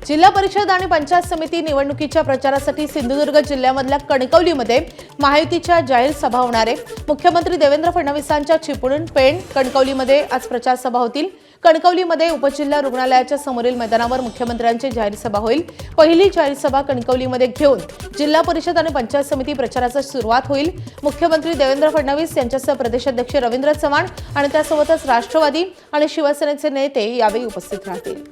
जिल्हा परिषद आणि पंचायत समिती निवडणुकीच्या प्रचारासाठी सिंधुदुर्ग जिल्ह्यामधल्या कणकवलीमध्ये महायुतीच्या जाहीर सभा होणार आहे। मुख्यमंत्री देवेंद्र फडणवीसांच्या चिपळूण, पेण, कणकवलीमध्ये आज प्रचार सभा होतील। कणकवलीमध्ये उपजिल्हा रुग्णालयाच्या समोरील मैदानावर मुख्यमंत्र्यांची जाहीर सभा होईल। पहिली जाहीर सभा कणकवलीमध्ये घेऊन जिल्हा परिषद आणि पंचायत समिती प्रचाराची सुरुवात होईल। मुख्यमंत्री देवेंद्र फडणवीस यांच्यासह प्रदेशाध्यक्ष रवींद्र चव्हाण आणि त्यासोबतच राष्ट्रवादी आणि शिवसेनेचे नेते यावेळी उपस्थित राहतील।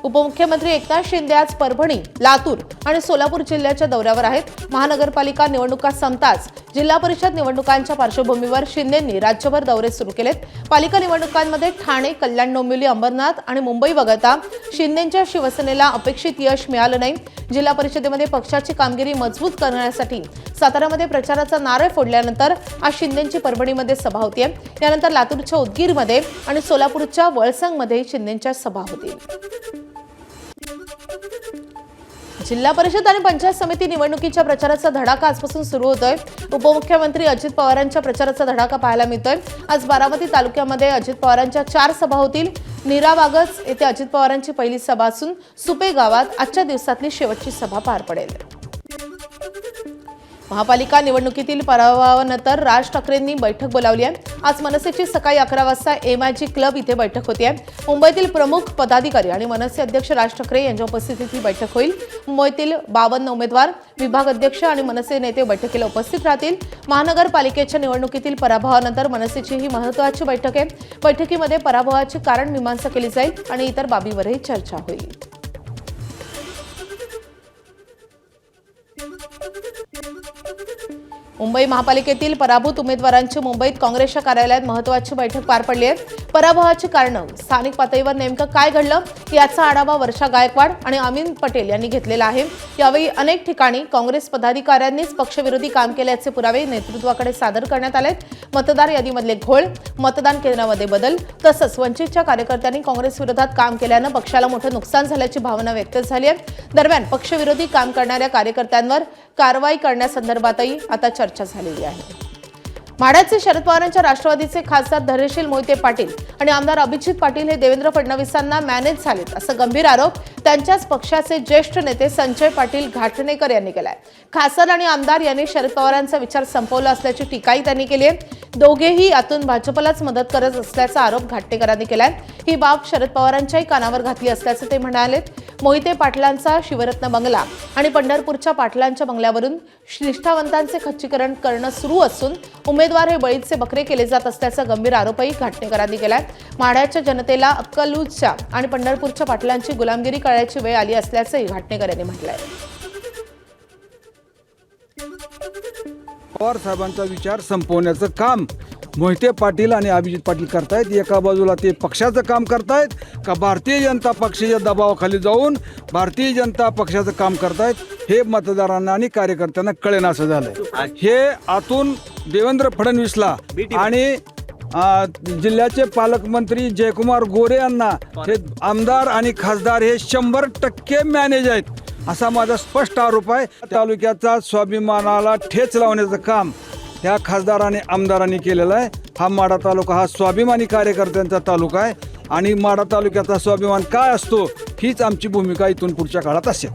उपमुख्यमंत्री एकनाथ शिंदे आज परभणी, लातूर आणि सोलापूर जिल्ह्याच्या दौऱ्यावर आहेत। महानगरपालिका निवडणुका संपताच जिल्हा परिषद निवडणुकांच्या पार्श्वभूमीवर शिंदेंनी राज्यभर दौरे सुरू केलेत। पालिका निवडणुकांमध्ये ठाणे, कल्याण, डोंबिवली, अंबरनाथ आणि मुंबई वगळता शिंदेंच्या शिवसेनेला अपेक्षित यश मिळालं नाही। जिल्हा परिषदेमध्ये पक्षाची कामगिरी मजबूत करण्यासाठी साताऱ्यामध्ये प्रचाराचा नारळ फोडल्यानंतर आज शिंदेंची परभणीमध्ये सभा होतीये। यानंतर लातूरच्या उदगीरमध्ये आणि सोलापूरच्या वळसंगमध्ये शिंदेंच्या सभा होतील। जिल्हा परिषद आणि पंचायत समिती निवडणुकीच्या प्रचाराचा धडाका आजपासून सुरू होतोय। उपमुख्यमंत्री अजित पवारांच्या प्रचाराचा धडाका पाहायला मिळतोय। आज बारामती तालुक्यामध्ये अजित पवारांच्या 4 सभा होतील। नीरावागज येथे अजित पवारांची पहिली सभा असून सुपे गावात आजच्या दिवसातली शेवटची सभा पार पडेल। महापालिका निवडणुकीतील पराभवानंतर राज ठाकरेंनी बैठक बोलावली आहे। आज मनसेची सकाळी 11 वाजता MIG क्लब इथे बैठक होती आहे। मुंबईतील प्रमुख पदाधिकारी आणि मनसे अध्यक्ष राज ठाकरे यांच्या उपस्थितीत ही बैठक होईल। मुंबईतील 52 उमेदवार, विभाग अध्यक्ष आणि मनसे नेते बैठकीला उपस्थित राहतील। महानगरपालिकेच्या निवडणुकीतील पराभवानंतर मनसेची ही महत्त्वाची बैठक आहे। बैठकीमध्ये पराभवाची कारण मीमांसा केली जाईल आणि इतर बाबीवरही चर्चा होईल। मुंबई महापालिकेतील पराभूत उमेदवारांची मुंबईत काँग्रेसच्या कार्यालयात महत्त्वाची बैठक पार पडली आहे। पराभवाची कारणं, स्थानिक पातळीवर नेमकं काय घडलं याचा आढावा वर्षा गायकवाड आणि अमीन पटेल यांनी घेतलेला आहे। यावेळी अनेक ठिकाणी काँग्रेस पदाधिकाऱ्यांनीच पक्षविरोधी काम केल्याचे पुरावे नेतृत्वाकडे सादर करण्यात आले। मतदार यादीमधले घोळ, मतदान केंद्रामध्ये बदल तसंच वंचितच्या कार्यकर्त्यांनी काँग्रेस विरोधात काम केल्यानं पक्षाला मोठं नुकसान झाल्याची भावना व्यक्त झाली आहे। दरम्यान पक्षविरोधी काम करणाऱ्या कार्यकर्त्यांवर कारवाई करण्यासंदर्भातही आता चर्चा झालेली आहे। माढ्याचे शरद पवारांच्या राष्ट्रवादीचे खासदार धैर्यशील मोहिते पाटील आणि आमदार अभिजित पाटील हे देवेंद्र फडणवीसांना मॅनेज झालेत असा गंभीर आरोप त्यांच्याच पक्षाचे ज्येष्ठ नेते संजय पाटील घाटणेकर यांनी केलाय। खासदार आणि आमदार यांनी शरद पवारांचा विचार संपवला असल्याची टीकाही त्यांनी केली आहे। दोघेही यातून भाजपलाच मदत करत असल्याचा आरोप घाटणेकरांनी केलाय। ही बाब शरद पवारांच्याही कानावर घातली असल्याचं ते म्हणाले। मोहिते पाटलांचा शिवरत्न बंगला आणि पंढरपूरच्या पाटलांच्या बंगल्यावरून निष्ठावंतांचे खच्चीकरण करणं सुरू असून उमेदवार हे बळीचे बकरे केले जात असल्याचा गंभीर आरोपही घाटणेकरांनी केलाय। माढ्याच्या जनतेला अक्कलूजच्या आणि पंढरपूरच्या पाटलांची गुलामगिरी करण्याची वेळ आली असल्याचंही घाटणेकर यांनी म्हटलंय। पवार साहेबांचा विचार संपवण्याचं काम मोहिते पाटील आणि अभिजित पाटील करतायत। एका बाजूला ते पक्षाचं काम करतायत का भारतीय जनता पक्षाच्या दबावाखाली जाऊन भारतीय जनता पक्षाचं काम करतायत हे मतदारांना आणि कार्यकर्त्यांना कळेनासं झालंय। हे आतून देवेंद्र फडणवीसला आणि जिल्ह्याचे पालकमंत्री जयकुमार गोरे यांना हे आमदार आणि खासदार हे 100% मॅनेज आहेत असा माझा स्पष्ट आरोप आहे। तालुक्याचा स्वाभिमानाला ठेच लावण्याचं काम ह्या खासदार आणि आमदारांनी केलेलं आहे। हा माढा तालुका हा स्वाभिमानी कार्यकर्त्यांचा तालुका आहे आणि माढा तालुक्याचा स्वाभिमान काय असतो हीच आमची भूमिका इथून पुढच्या काळात असेल।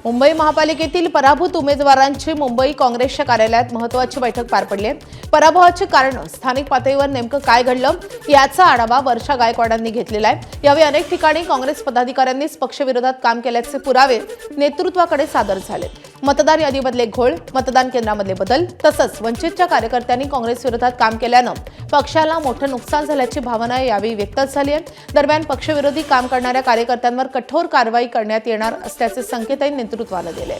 मुंबई महापालिकेतील पराभूत उमेदवारांची मुंबई काँग्रेसच्या कार्यालयात महत्त्वाची बैठक पार पडली आहे। पराभवाची कारणं, स्थानिक पातळीवर नेमकं काय घडलं याचा आढावा वर्षा गायकवाडांनी घेतलेला आहे। यावेळी अनेक ठिकाणी काँग्रेस पदाधिकाऱ्यांनीच पक्षविरोधात काम केल्याचे पुरावे नेतृत्वाकडे सादर झाले। मतदार यादीमधले घोळ, मतदान केंद्रामधले बदल तसंच वंचितच्या कार्यकर्त्यांनी काँग्रेस विरोधात काम केल्यानं पक्षाला मोठं नुकसान झाल्याची भावना यावेळी व्यक्त झाली आहे। दरम्यान पक्षविरोधी काम करणाऱ्या कार्यकर्त्यांवर कठोर कारवाई करण्यात येणार असल्याचे संकेतही नेतृत्वाने दिले।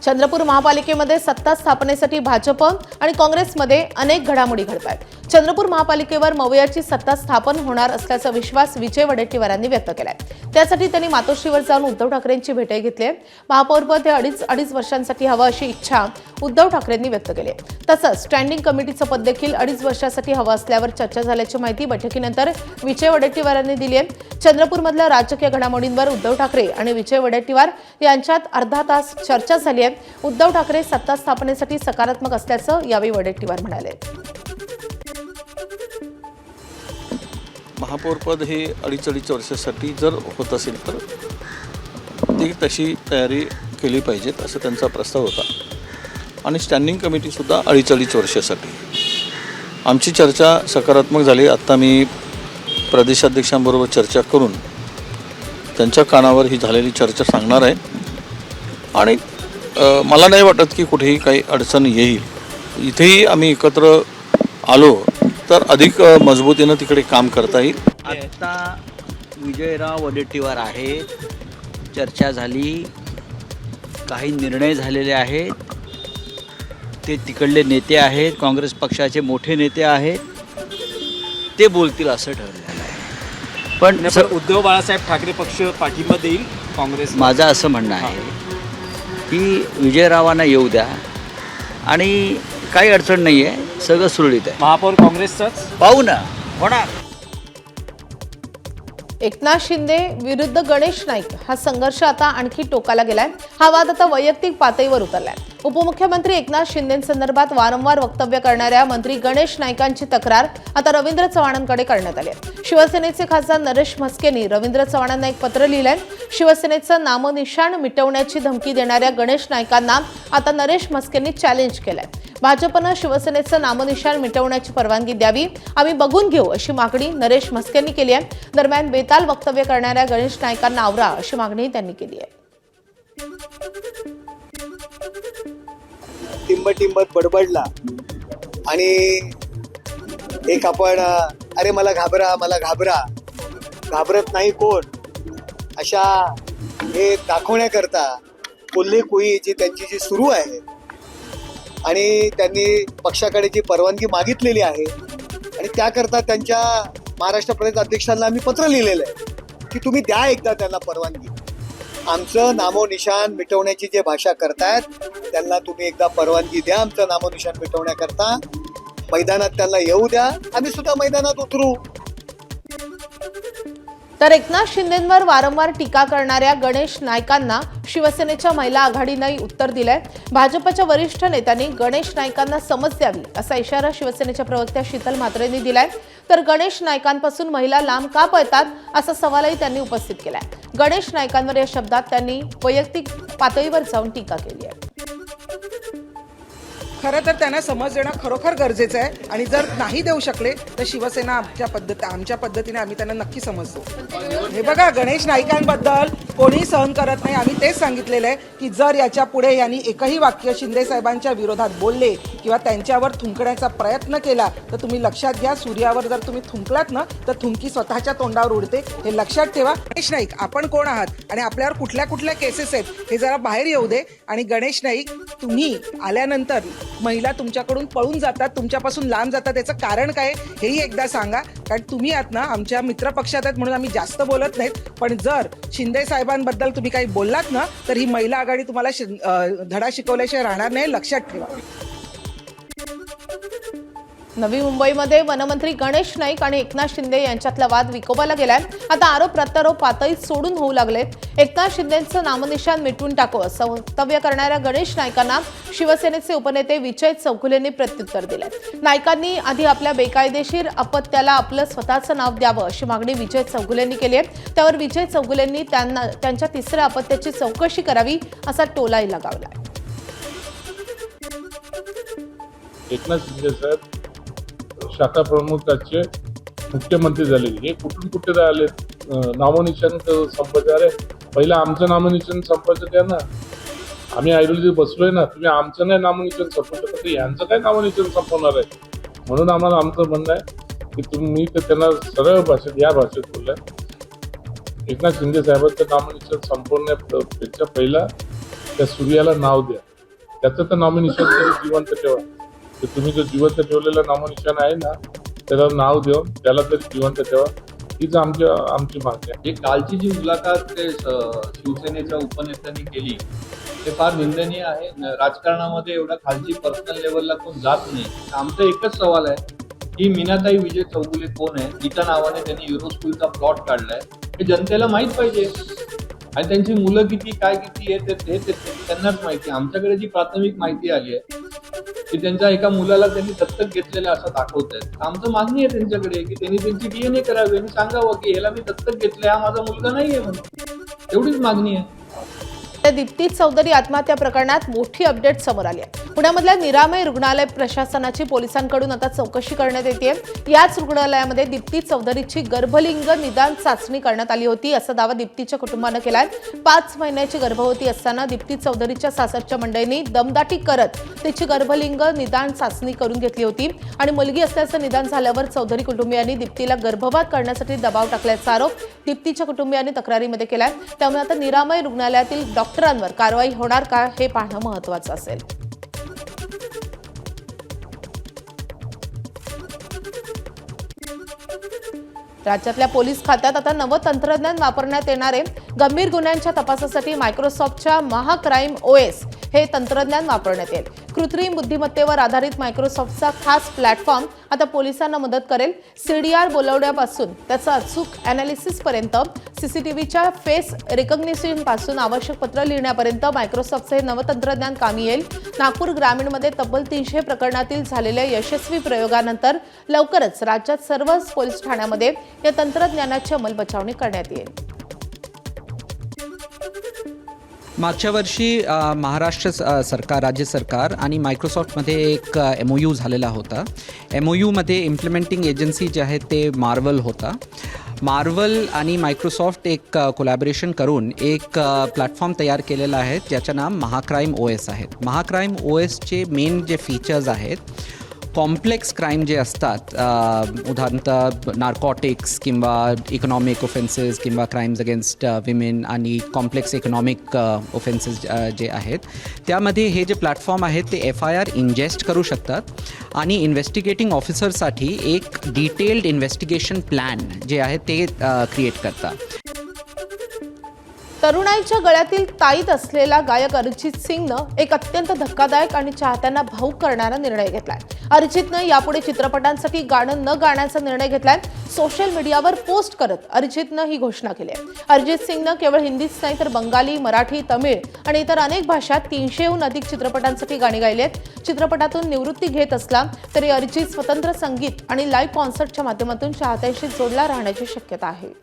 चंद्रपूर महापालिकेमध्ये सत्ता स्थापनेसाठी भाजप आणि काँग्रेसमध्ये अनेक घडामोडी घडतायत। चंद्रपूर महापालिकेवर मवयाची सत्ता स्थापन होणार असल्याचा विश्वास विजय वडेट्टीवारांनी व्यक्त केलाय। त्यासाठी त्यांनी मातोश्रीवर जाऊन उद्धव ठाकरेंची भेटही घेतली आहे। महापौरपद हे अडीच वर्षांसाठी हवं अशी इच्छा उद्धव ठाकरेंनी व्यक्त केली आहे। तसंच स्टँडिंग कमिटीचं पद देखील 2.5 वर्षासाठी हवं असल्यावर चर्चा झाल्याची माहिती बैठकीनंतर विजय वडेट्टीवारांनी दिली आहे। चंद्रपूरमधल्या राजकीय घडामोडींवर उद्धव ठाकरे आणि विजय वडेट्टीवार यांच्यात अर्धा तास चर्चा झाली आहे। उद्धव ठाकरे सत्ता स्थापनेसाठी सकारात्मक असल्याचं यावेळी वडेट्टीवार म्हणाले। महापौरपद हे अडीच वर्षासाठी जर होत असेल तर ती तशी तयारी केली पाहिजेत असं त्यांचा प्रस्ताव होता आणि स्टँडिंग कमिटीसुद्धा अडीच वर्षासाठी. आमची चर्चा सकारात्मक झाली. आत्ता मी प्रदेशाध्यक्षांबरोबर चर्चा करून त्यांच्या कानावर ही झालेली चर्चा सांगणार आहे आणि मला नाही वाटत की कुठेही काही अडचण येईल. इथेही आम्ही एकत्र आलो तर अधिक मजबूतीनं तिकडे काम करता येईल. आता विजयराव वडेट्टीवार आहेत, चर्चा झाली, काही निर्णय झालेले आहेत. ते तिकडले नेते आहेत, काँग्रेस पक्षाचे मोठे नेते आहेत, ते बोलतील असं ठरलेलं आहे. पण उद्धव बाळासाहेब ठाकरे पक्ष पाठिंबा देईल काँग्रेस. माझं असं म्हणणं आहे की विजयरावांना येऊ द्या आणि काही अडचण नाही आहे, सगळं सुरळीत आहे. महापौर काँग्रेसचाच पाहू ना, होणार. एकनाथ शिंदे विरुद्ध गणेश नाईक हा संघर्ष आता आणखी टोकाला गेलाय. हा वाद आता वैयक्तिक पातळीवर उतरलाय. उपमुख्यमंत्री एकनाथ शिंदेंसंदर्भात वारंवार वक्तव्य करणाऱ्या मंत्री गणेश नाईकांची तक्रार आता रवींद्र चव्हाणांकडे करण्यात आली आहे. शिवसेनेचे खासदार नरेश म्हस्केंनी रवींद्र चव्हाणांना एक पत्र लिहिलंय. शिवसेनेचं नामनिशाण मिटवण्याची धमकी देणाऱ्या गणेश नाईकांना आता नरेश म्हस्केंनी चॅलेंज केलंय. भाजपनं शिवसेनेचं नामनिशाण मिटवण्याची परवानगी द्यावी, आम्ही बघून घेऊ अशी मागणी नरेश म्हस्केंनी केली आहे. दरम्यान बेताल वक्तव्य करणाऱ्या गणेश नाईकांना आवरा अशी मागणी त्यांनी केली आहे. टिंबट बडबडला आणि एक आपण अरे मला घाबरा घाबरत नाही कोण अशा हे दाखवण्याकरता कोल्हेकुई जी त्यांची जी सुरू आहे आणि त्यांनी पक्षाकडे जी परवानगी मागितलेली आहे आणि त्याकरता त्यांच्या महाराष्ट्र प्रदेश अध्यक्षांना आम्ही पत्र लिहिलेलं आहे की तुम्ही द्या एकदा त्यांना परवानगी. आमचं नामोनिशान मिटवण्याची जे भाषा करतायत त्यांना तुम्ही एकदा परवानगी द्या. आमचं नामोनिशान मिटवण्याकरता मैदानात त्यांना येऊ द्या, आम्ही सुद्धा मैदानात उतरू. तर एकनाथ शिंदेंवर वारंवार टीका करणाऱ्या गणेश नाईकांना शिवसेनेच्या महिला आघाडीनंही उत्तर दिलंय. भाजपच्या वरिष्ठ नेत्यांनी गणेश नाईकांना समज द्यावी असा इशारा शिवसेनेच्या प्रवक्त्या शीतल म्हात्रेंनी दिलाय. तर गणेश नाईकांपासून महिला लांब का पळतात असा सवालही त्यांनी उपस्थित केलाय. गणेश नाईकांवर या शब्दात त्यांनी वैयक्तिक पातळीवर जाऊन टीका केली आहे. खरं तर त्यांना समज देणं खरोखर गरजेचं आहे आणि जर नाही देऊ शकले तर शिवसेना आमच्या पद्धतीने आम्ही त्यांना नक्की समजतो. हे बघा, गणेश नाईकांबद्दल कोणी सहन करत नाही. आम्ही तेच सांगितलेलं आहे की जर याच्या पुढे यांनी एकही वाक्य शिंदे साहेबांच्या विरोधात बोलले किंवा त्यांच्यावर थुंकण्याचा प्रयत्न केला तर तुम्ही लक्षात घ्या, सूर्यावर जर तुम्ही थुंकलात ना तर थुंकी स्वतःच्या तोंडावर उडते. हे लक्षात ठेवा. गणेश नाईक, आपण कोण आहात आणि आपल्यावर कुठल्या केसेस आहेत हे जरा बाहेर येऊ दे. आणि गणेश नाईक, तुम्ही आल्यानंतर महिला तुमच्याकडून पळून जातात, तुमच्यापासून लांब जातात, त्याचं कारण काय हेही एकदा सांगा. कारण तुम्ही आहात ना आमच्या मित्र पक्षात आहेत म्हणून आम्ही जास्त बोलत नाहीत. पण जर शिंदे साहेबांबद्दल तुम्ही काही बोललात ना तर ही महिला आघाडी तुम्हाला धडा शिकवल्याशिवाय राहणार नाही, लक्षात ठेवा. नवी मुंबईमध्ये वनमंत्री गणेश नाईक आणि एकनाथ शिंदे यांच्यातला वाद विकोपाला गेलाय. आता आरोप प्रत्यारोप पातळीत सोडून होऊ लागलेत. एकनाथ शिंदेंचं नामनिशाण मिटवून टाकू असं वक्तव्य करणाऱ्या गणेश नाईकांना शिवसेनेचे उपनेते विजय चौगुलेंनी प्रत्युत्तर दिलंय. नाईकांनी आधी आपल्या बेकायदेशीर अपत्याला आपलं स्वतःचं नाव द्यावं अशी मागणी विजय चौगुलेंनी केली आहे. त्यावर विजय चौगुलेंनी त्यांच्या तिसऱ्या अपत्याची चौकशी करावी असा टोलाही लगावलाय. एकनाथ शिंदे साहेब शाखा प्रमुखाचे मुख्यमंत्री झाले. हे कुठून कुठे राहिले नामनिशान संपायचं. अरे पहिलं आमचं नामनिशान संपायचं द्या ना. आम्ही आयुर्वेदिक बसलोय ना, तुम्ही आमचं नाही नामनिशान संपवू शकत, यांचं काय नामनिशान संपवणार आहे. म्हणून आम्हाला आमचं म्हणणं आहे की तुम्ही तर त्यांना सरळ भाषेत या भाषेत बोललाय. एकनाथ शिंदे साहेबांचं नामनिशान संपवण्यापेक्षा पहिला त्या सूर्याला नाव द्या, त्याचं तर नामनिशान तरी जिवंत ठेवा. तर तुम्ही जो जिवंत ठेवलेला नामनिशाण आहे ना त्याला नाव देऊन त्याला तरी जिवंत ठेवा, हीच आमची मागणी आहे. ही कालची जी मुलाखत ते शिवसेनेच्या उपनेत्यांनी केली ते फार निंदनीय आहे. राजकारणामध्ये एवढा खालची पर्सनल लेवलला कोण जात नाही. आमचा एकच सवाल आहे की मीनाताई विजय चौगुले कोण आहे, तिच्या नावाने त्यांनी युरो स्कूलचा प्लॉट काढलाय, हे जनतेला माहीत पाहिजे. आणि त्यांची मुलं किती काय किती आहे ते त्यांनाच माहिती. आमच्याकडे जी प्राथमिक माहिती आली आहे की त्यांच्या एका मुलाला त्यांनी दत्तक घेतलेलं असं दाखवत आहेत. आमचं मागणी आहे त्यांच्याकडे की त्यांनी त्यांची DNA करावी आणि सांगावं की ह्याला मी दत्तक घेतलंय, हा माझा मुलगा नाहीये म्हणून. एवढीच मागणी आहे. दीप्ती चौधरी आत्महत्या प्रकरणात मोठी अपडेट समोर आली आहे. पुण्यामधल्या निरामय रुग्णालय प्रशासनाची पोलिसांकडून आता चौकशी करण्यात येते. याच रुग्णालयामध्ये दीप्ती चौधरीची गर्भलिंग निदान चाचणी करण्यात आली होती असा दावा दीप्तीच्या कुटुंबानं केलाय. 5 महिन्याची गर्भवती असताना दीप्ती चौधरीच्या सासरच्या मंडळींनी दमदाटी करत तिची गर्भलिंग निदान चाचणी करून घेतली होती आणि मुलगी असल्याचं निदान झाल्यावर चौधरी कुटुंबियांनी दीप्तीला गर्भपात करण्यासाठी दबाव टाकल्याचा आरोप दीप्तीच्या कुटुंबियांनी तक्रारीमध्ये केलाय. त्यामुळे आता निरामय रुग्णालयातील डॉक्टरांवर कारवाई होणार का हे पाहणं महत्त्वाचं असेल. राज्यातल्या पोलीस खात्यात आता नवं तंत्रज्ञान वापरण्यात येणारे गंभीर गुन्ह्यांच्या तपासासाठी मायक्रोसॉफ्टच्या महाक्राईम OS हे तंत्रज्ञान वापरण्यात येईल. कृत्रिम बुद्धिमत्तेवर आधारित मायक्रोसॉफ्टचा खास प्लॅटफॉर्म आता पोलिसांना मदत करेल. CDR बोलवण्यापासून त्याचं अचूक अॅनालिसिस पर्यंत CCTVच्या फेस रिकग्निशन पासून आवश्यक पत्र लिहिण्यापर्यंत मायक्रोसॉफ्टचे हे नवं तंत्रज्ञान कामी येईल. नागपूर ग्रामीणमध्ये तब्बल 300 प्रकरणातील झालेल्या यशस्वी प्रयोगानंतर लवकरच राज्यात सर्व पोलीस ठाण्यामध्ये या तंत्रज्ञानाची अंमलबजावणी करण्यात येईल. मागच्या वर्षी महाराष्ट्र सरकार, राज्य सरकार आणि मायक्रोसॉफ्टमध्ये एक MOU झालेला होता. MOUमध्ये इम्प्लिमेंटिंग एजन्सी जे आहे ते मार्वल होता. मार्वल आणि मायक्रोसॉफ्ट एक कोलॅबोरेशन करून एक प्लॅटफॉर्म तयार केलेला आहे ज्याचं नाम महाक्राईम OS आहे. महाक्राईम OSचे मेन जे फीचर्स आहेत, कॉम्प्लेक्स क्राईम जे असतात, उदाहरणतः नार्कोटिक्स किंवा इकॉनॉमिक ऑफेन्सेस किंवा क्राईम्स अगेन्स्ट विमेन आणि कॉम्प्लेक्स इकॉनॉमिक ऑफेन्सेस जे आहेत, त्यामध्ये हे जे प्लॅटफॉर्म आहेत ते FIR इंजेस्ट करू शकतात आणि इन्व्हेस्टिगेटिंग ऑफिसरसाठी एक डिटेल्ड इन्व्हेस्टिगेशन प्लॅन जे आहे ते क्रिएट करतात. तरुणाईच्या गळ्यातील ताईत असलेला गायक अरिजित सिंगनं एक अत्यंत धक्कादायक आणि चाहत्यांना भावुक करणारा निर्णय घेतलाय. अरिजितनं यापुढे चित्रपटांसाठी गाणं न गाण्याचा निर्णय घेतलाय. सोशल मीडियावर पोस्ट करत अरिजितनं ही घोषणा केली आहे. अरिजित सिंगनं केवळ हिंदीच नाही तर बंगाली, मराठी, तमिळ आणि इतर अनेक भाषात 300हून अधिक चित्रपटांसाठी गाणी गायली आहेत. चित्रपटातून निवृत्ती घेत असला तरी अरिजित स्वतंत्र संगीत आणि लाईव्ह कॉन्सर्टच्या माध्यमातून चाहत्यांशी जोडला राहण्याची शक्यता आहे.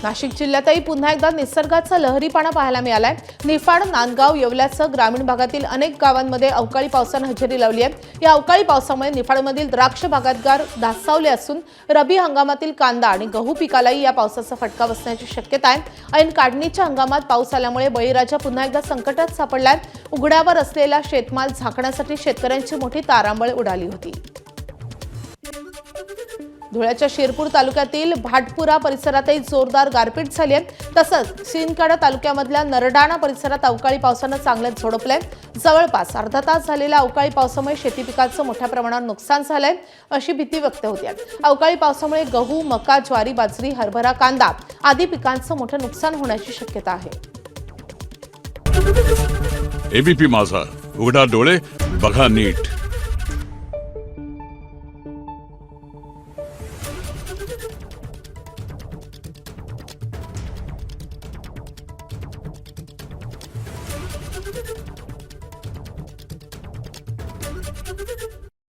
नाशिक जिल्ह्यातही पुन्हा एकदा निसर्गाचा लहरीपणा पाहायला मिळालाय. निफाड, नांदगाव, येवल्यासह ग्रामीण भागातील अनेक गावांमध्ये अवकाळी पावसानं हजेरी लावली आहे. या अवकाळी पावसामुळे निफाडमधील द्राक्ष बागायतदार धास्तावले असून रबी हंगामातील कांदा आणि गहू पिकालाही या पावसाचा फटका बसण्याची शक्यता आहे. ऐन काढणीच्या हंगामात पाऊस आल्यामुळे बळीराजा पुन्हा एकदा संकटात सापडलाय. उघड्यावर असलेला शेतमाल झाकण्यासाठी शेतकऱ्यांची मोठी तारांबळ उडाली होती. धुळ्याच्या शिरपूर तालुक्यातील भाटपुरा परिसरातही जोरदार गारपीट झाली आहे. तसंच सिंदखेडा तालुक्यामधल्या नरडाणा परिसरात अवकाळी पावसानं चांगलंच झोडपलंय. जवळपास अर्धा तास झालेल्या अवकाळी पावसामुळे शेती पिकाचं मोठ्या प्रमाणात नुकसान झालंय अशी भीती व्यक्त होते. अवकाळी पावसामुळे गहू, मका, ज्वारी, बाजरी, हरभरा, कांदा आदी पिकांचं मोठं नुकसान होण्याची शक्यता आहे. ABP माझा, उघडा डोळे बघा नीट.